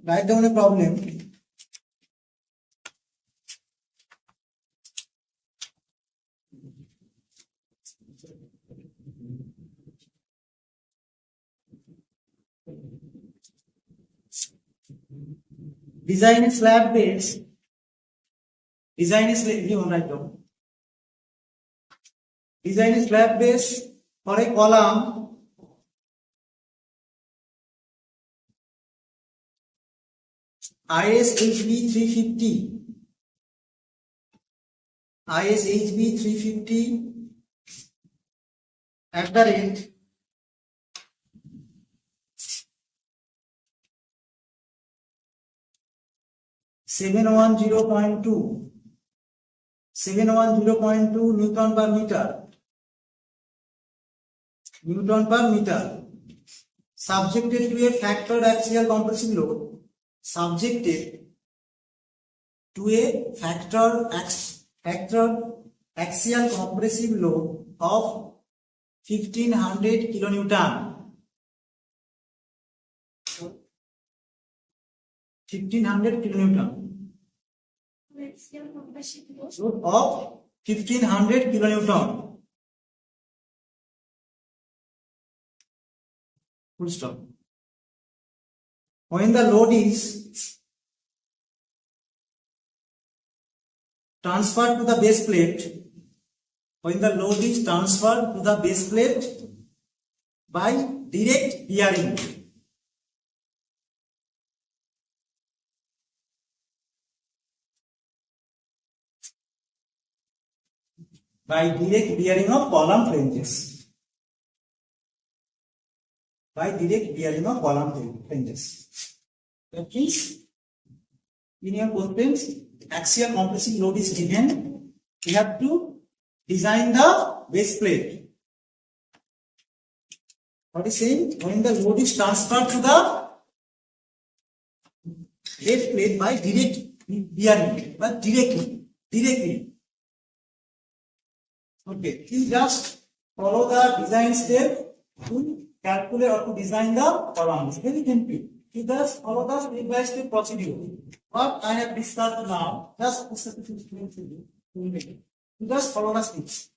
Write down a problem. Design a slab base. Design a slab. You write down. Design a slab base for a column ISHB 350. ISHB 350 at the rate 710.2 Newton per meter. Newton per meter. Subjected to a factored axial compressive load. Subjected to a factored axial compressive load of 1500 kilonewton. 1500 kilonewton. Load of 1500 kilonewton. Full stop. When the load is transferred to the base plate, when the load is transferred to the base plate by direct bearing, by direct bearing of column flanges, by direct bearing of column flanges. That means in your questions, axial compressive load is given. We have to design the base plate. What is saying? When the load is transferred to the base plate by direct bearing, but directly. Okay, you just follow the design step to calculate or to design the column. It's very simple. You just follow the step-by-step procedure. What I have discussed now, just you just follow the steps.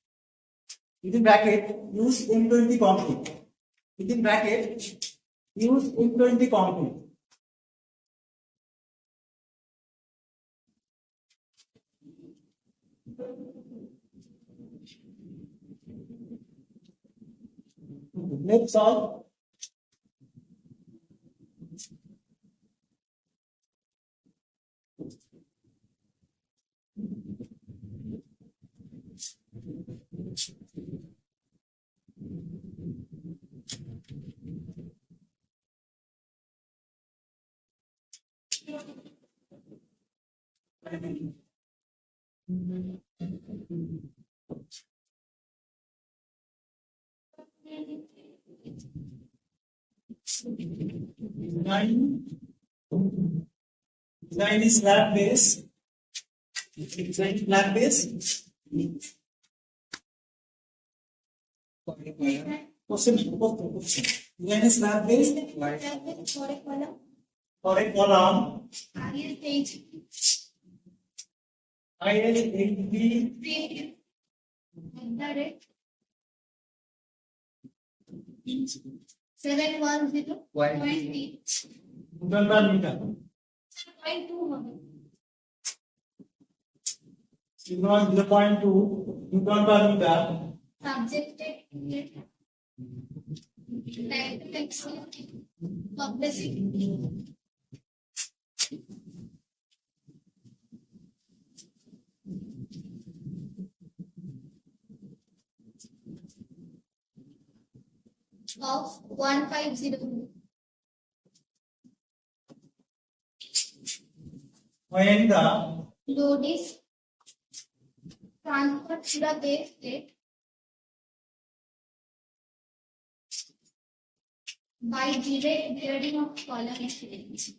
Within bracket, use M20 concrete. Within bracket, use M20 concrete. Let's solve. Design is slab base. Design slab base. Question. Design is slab base. For a column. ISHB 710.3 Newton per meter. 0.2 Newton per meter. subjected compressive of 150 When the load is transferred to the base plate by direct bearing of column flange.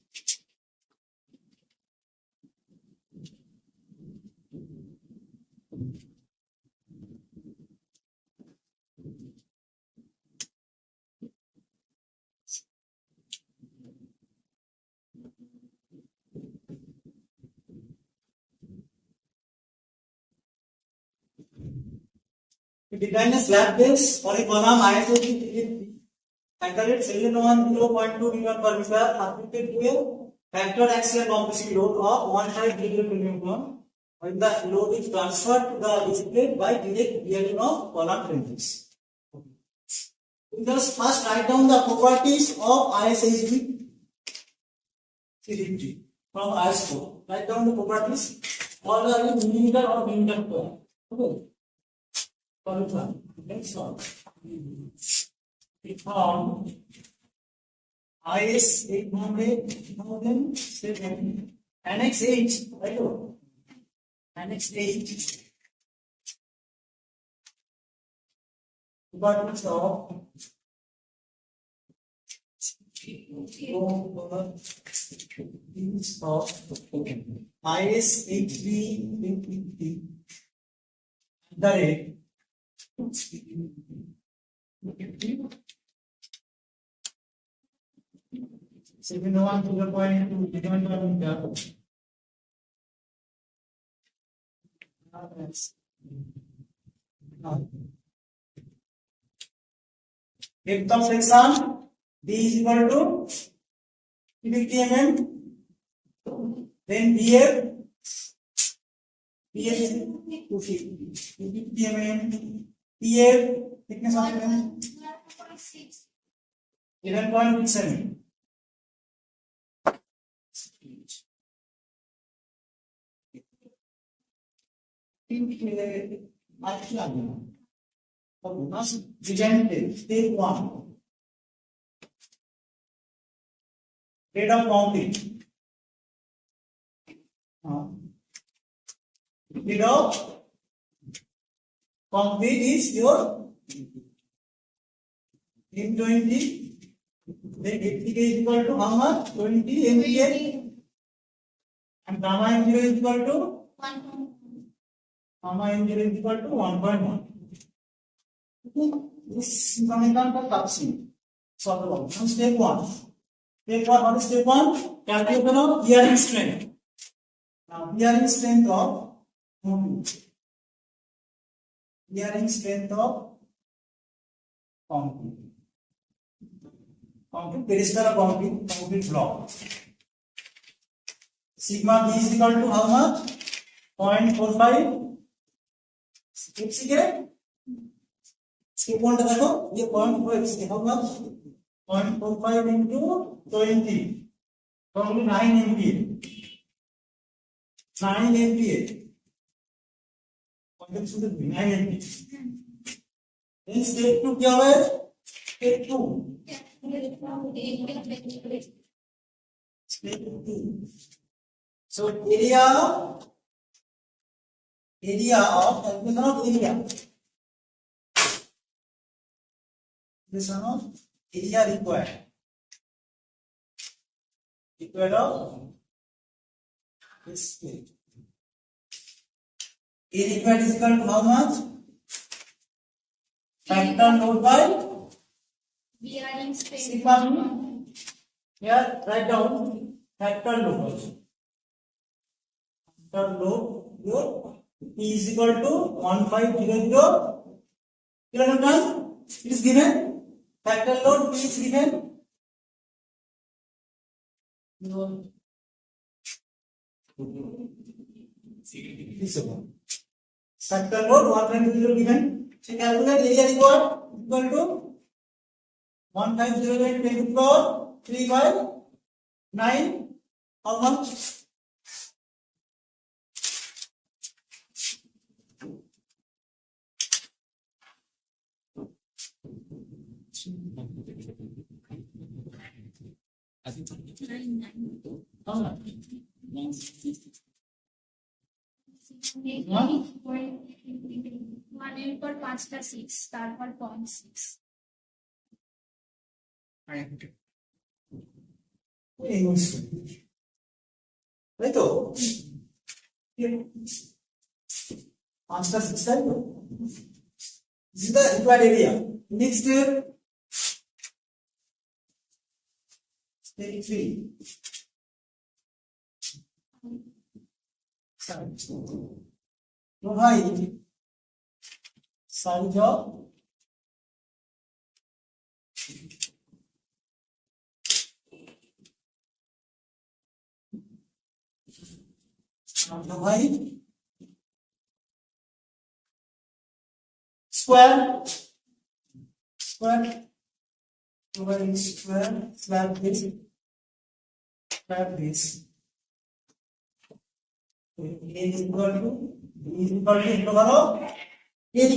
To define a slab base for a column ISO 333 at the rate 710.2 meter per meter subjected to a factor axial compressive load of 15 kN when the load is transferred to the display by direct bearing of column ranges. Just first write down the properties of ISHB 350 from IS4. Write down the properties. All are in millimeter or millimeter square. Okay. Next one. We found IS 800,007 Annex H. Right? Annex H. Properties of IS HB 350 the rate 710.2 meter. Depth of section D is equal to 50 mm. Then BF is 250 mm. PF thickness of 11.6 Gigante, step 1. Rate of concrete. Rate of concrete is your M20. Then FTK is equal to how much? 20 MPa. And gamma M0 is equal to? Gamma M0 is equal to 1.1. This information for touching. Solve the problem. Now step 1. Step 1, what is step 1? Calculation of bearing strength. Now bearing strength of concrete. Bearing strength of concrete. Concrete pedestal of concrete block. Sigma B is equal to how much? 0.45. Step secret. Step 1 देखो ये 0.4 how much? 0.45 into 20. Probably 9 MPa. 9 MPa. 9 MPa. Then step 2 क्या है? Step 2. Step 2. So area of calculation of area. This one of area required. Required of this state. A required is equal to how much? Factor load by bearing strength. sigma. Here write down factor load also. Factor load P is equal to 1500 kilonewton. It is given. Factor load P is given. Factor load 150 given. So calculate area required equal to 150 by 10 to the power 3 by 9. How much? How much? 1 এর পর 5টা 6 তারপর 0.6 তাই তো 5টা 6 তাই তো this is the required area. Next step 3 provide size of provide square provide square slab this A is equal to into baro A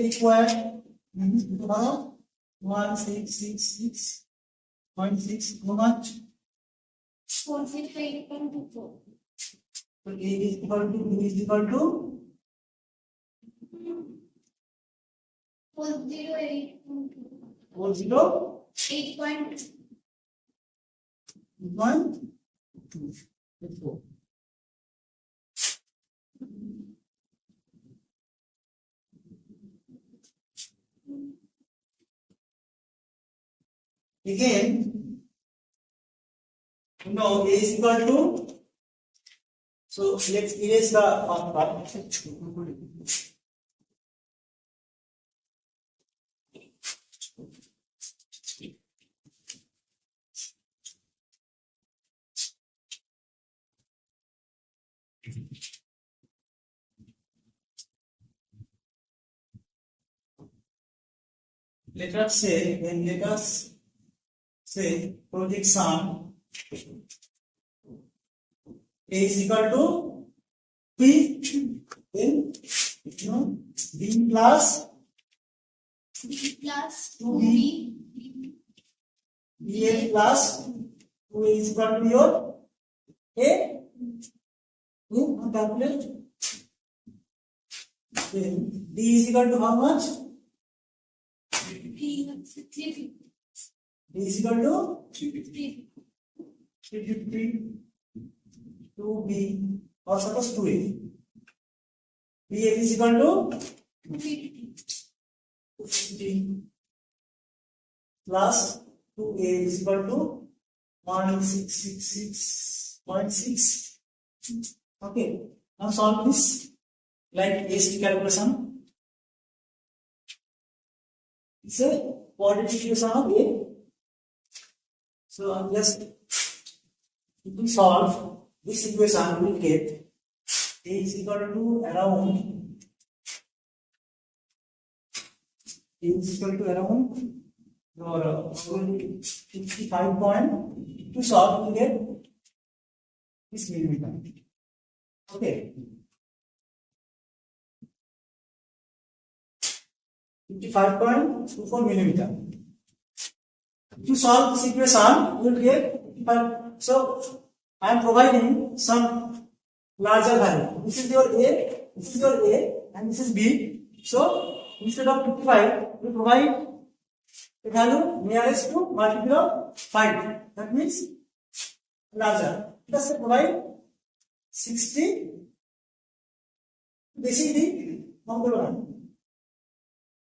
required means into baro 1666.6 how much? 408.24. So A is equal to B is equal to 408.24. 8.2. Again, A is equal to, so let's erase the part. Let us say projection A is equal to P then B plus B plus 2B 2B. BA plus 2A is equal to your A. Calculate. Then D is equal to how much? D is equal to 350 2B or suppose 2A. BA is equal to 250 plus 2A is equal to 1666.6. Okay, now solve this like AST calculation. It's a quadratic equation of A. So I'm just, if we solve this equation, we will get A is equal to around 55 point. To solve, we get this millimeter. Okay. 55.24 millimeter. To solve this equation, you will get, so I am providing some larger value. This is your A, and this is B. So instead of 55, we provide a value nearest to multiple of 5. That means larger. Let's provide 60. Basically, number 1.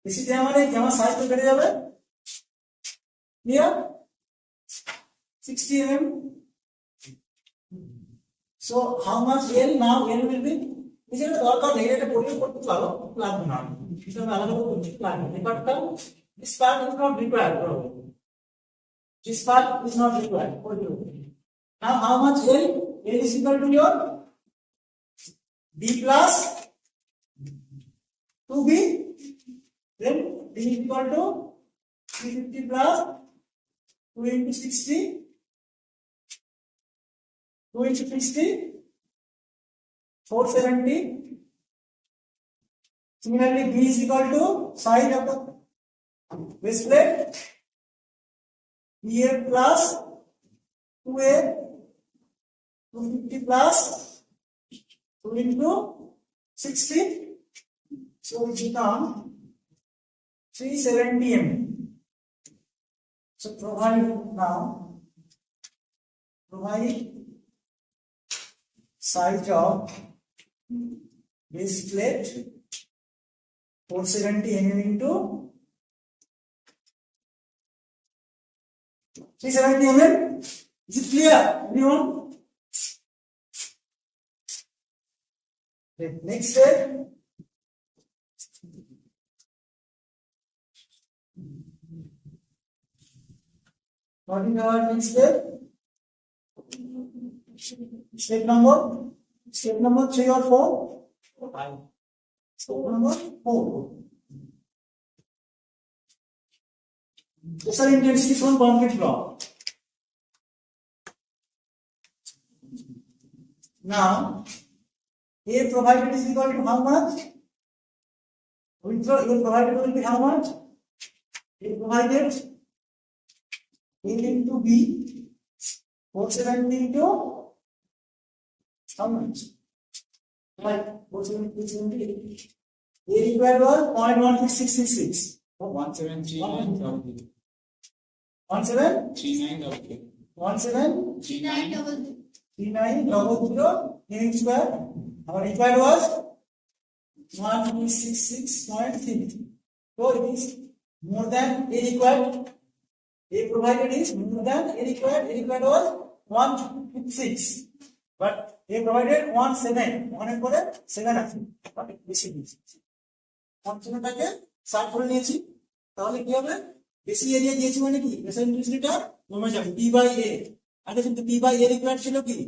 Basically, our size to get here 60 mm. So how much L now? L will be. This is the negative podium for the plug now. This part is not required. This part is not required. Now how much L? L is equal to your B plus 2B. Then B is equal to 350 plus 2 into 60. 2 into 60. 470. Similarly, B is equal to side of the base plate. BA plus 2A. 250 plus 2 into 60. So it becomes 370 mm. So provide size of base plate 470 mm into 370 mm. Is it clear, everyone? Okay, next step. What is our next step? Step number 3 or 4? 5. Step number 4. Pressure intensity from concrete block. Now, A provided is equal to how much? A provided will be how much? A provided A into B 470 into how much? 470. A required was 0.16666. Oh, 1739. 1739. 3900 A square. Our required was 1266.3. So it is more than A required. A provided is more than A required. A required was 156. But A provided 17. 1 and 7 আছে। But বেশি দিয়েছি। 17 টাকে 60 করে নিয়েছি। তাহলে কি হবে? বেশি এরিয়া দিয়েছি মানে কি? প্রেসার ইন্টেন্সিটিটা কমে যাবে P বাই A। আগে কিন্তু P বাই A রিকোয়ার্ড ছিল কি?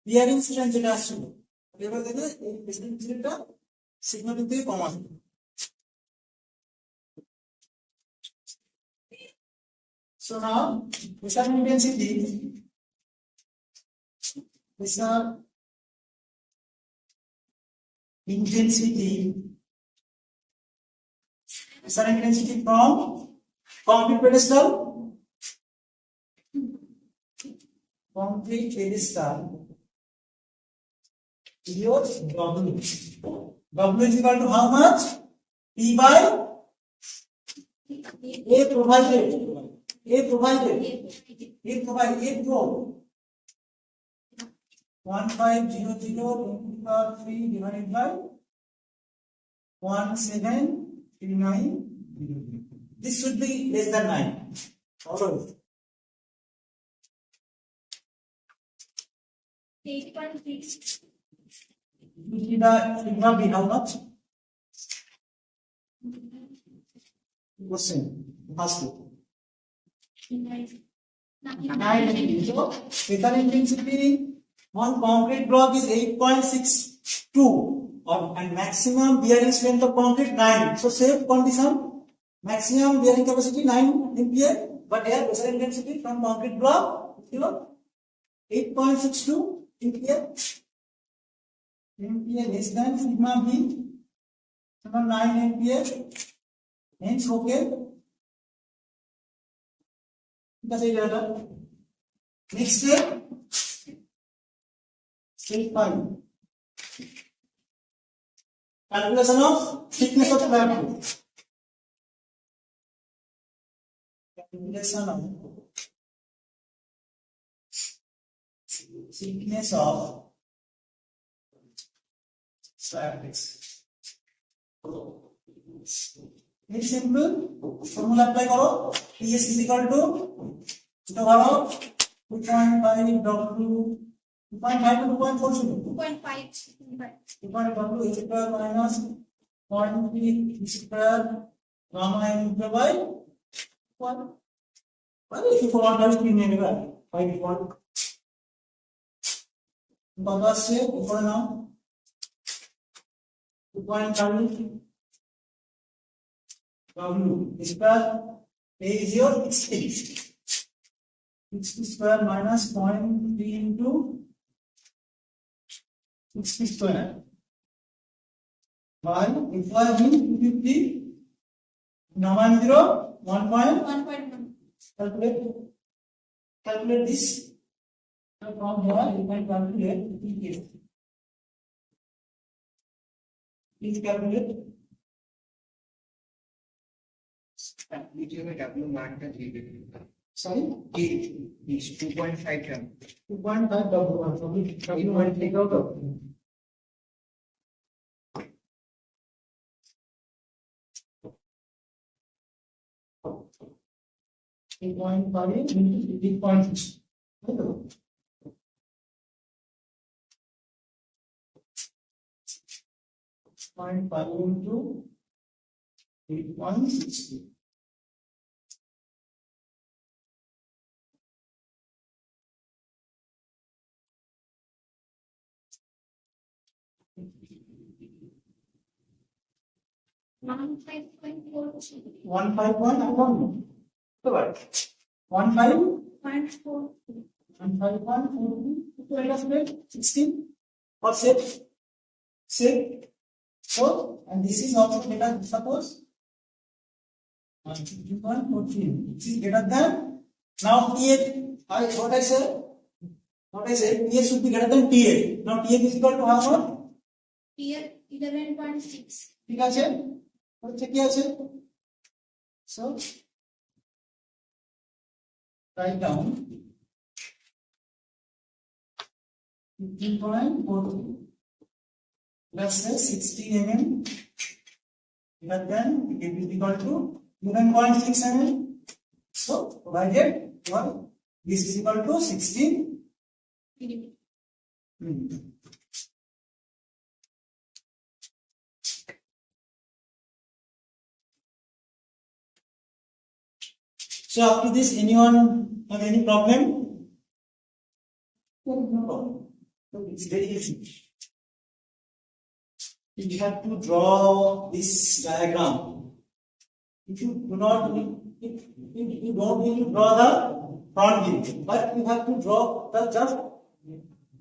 বিয়ারিং স্ট্রেন্থ যেটা আসছিল। এবার দেখে এই প্রেসার ইন্টেন্সিটিটা সিগমা থেকে কম আসবে। So now pressure intensity pressure from concrete pedestal is your W. W is equal to how much? P by A provided. A provided. A provided. A pro. 1500 divided by 1739. This should be less than 9. Alright. 8.6. Sigma be how much? Question. Ask it. 9. So, pressure intensity on concrete block is 8.62 and maximum bearing strength of concrete 9. So, safe condition, maximum bearing capacity 9 MPa, but here pressure intensity from concrete block, 8.62 MPa. MPa less than sigma B, 9 MPa. Hence, okay. Next step, step 5. Calculation of thickness of platform. Calculation of thickness of fabrics. Very simple. Formula apply karo. PS is equal to এটা ধরো 2.5 W 2.5 to 2.4 ছিল 2.5. 2.5 W square minus 0.3 square gamma m by 1. মানে if you want to নিয়ে নেবে 5 point বাবা সে উপরে নাও 2.5 W square A is your 60 square minus 0.3 into 60 square by employ in 250 1 point 1.1. calculate this. So from here you can calculate EPS. Please calculate. W mark the Sorry, is 2.5 ton. 2.5 W. So we will take out of 3.5 into 3.6. 6.5 into 8.60. One 5.4. 1 5 1 I don't know. Right. 1 5 Point four. 1 5 1 4 let us make 16 or say 4 and this is also greater suppose 1 14. This is greater than now TF. What I said TF should be greater than TF. Now TF is equal to how much? Here 11.6. ঠিক আছে হচ্ছে কি আছে so write down 15.42 plus 16 mm but then it is equal to 11.6 mm so provided one this is equal to 16 mm. So up to this, anyone have any problem? No problem. So it's very easy. You have to draw this diagram. If you do not, if you don't need to draw the front view, but you have to draw the just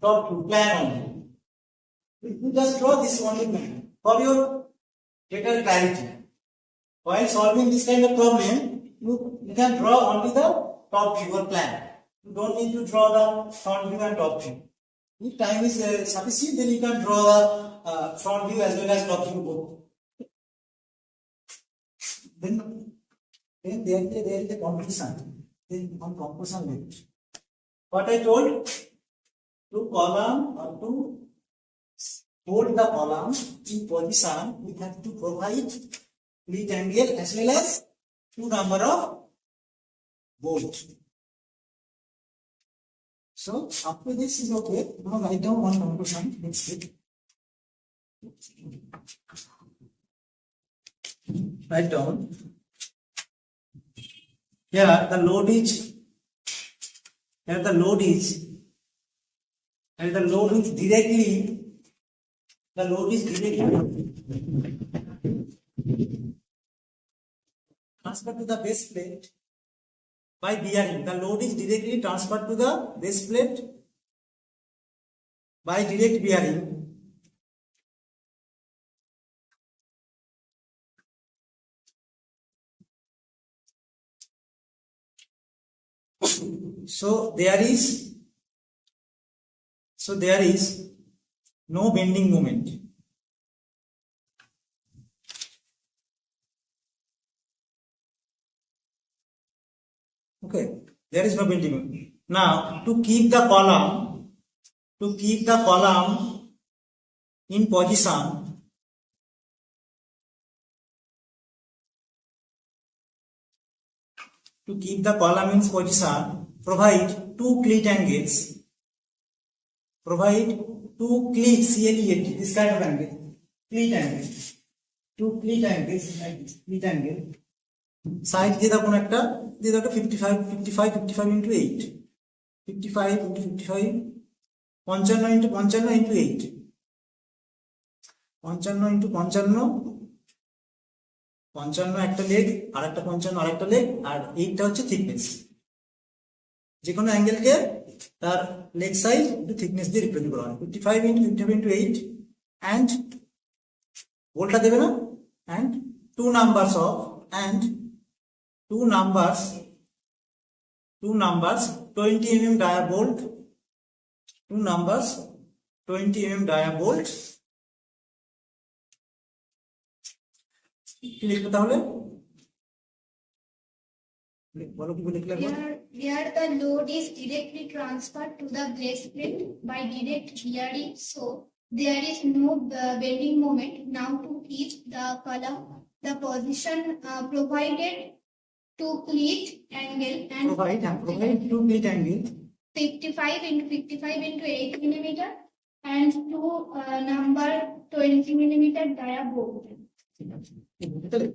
top view plan only. If you just draw this only plan for your greater clarity. While solving this kind of problem, you can draw only the top view or plan. You don't need to draw the front view and top view. If time is sufficient, then you can draw the front view as well as top view both. Then there is a composition. Then on composition limit. What I told, to column or to hold the column in position, we have to provide split angle as well as two number of bolts. So after this is okay. Now write down one conclusion. Next it. Write down. Here the load is. Here the load is. And the load is directly. The load is directly transferred to the base plate by bearing. The load is directly transferred to the base plate by direct bearing. So there is no bending moment. Okay, there is no bending moment. Now, to keep the column in position, provide two cleat angles. Provide two cleat CLEAT, this kind of angle, cleat angle. Two cleat angles like this, cleat angle. Side দিয়ে দাও কোন একটা দিয়ে দাও 55 into 8 55 into 55 55 into 55 into 8 55 into 55 55 একটা leg আর একটা 55 আরেকটা leg আর 8টা হচ্ছে থিকনেস যে কোনো অ্যাঙ্গেলকে তার লেগ সাইজ ইনটু থিকনেস দিয়ে রিপ্রেজেন্ট করা হয় 55 into 55 into 8 and ভোল্টটা দেবে না and two numbers 20 mm dia bolt, two numbers 20 mm dia bolt. কি লিখতে তাহলে বলো কি লিখলে Here the load is directly transferred to the base plate by direct bearing, so there is no bending moment. Now to keep the column, the position provided to cleat angle and provide two cleat angle 55 into 55 into 8 millimeter and two number 20 millimeter dia bolt. ঠিক আছে, তাহলে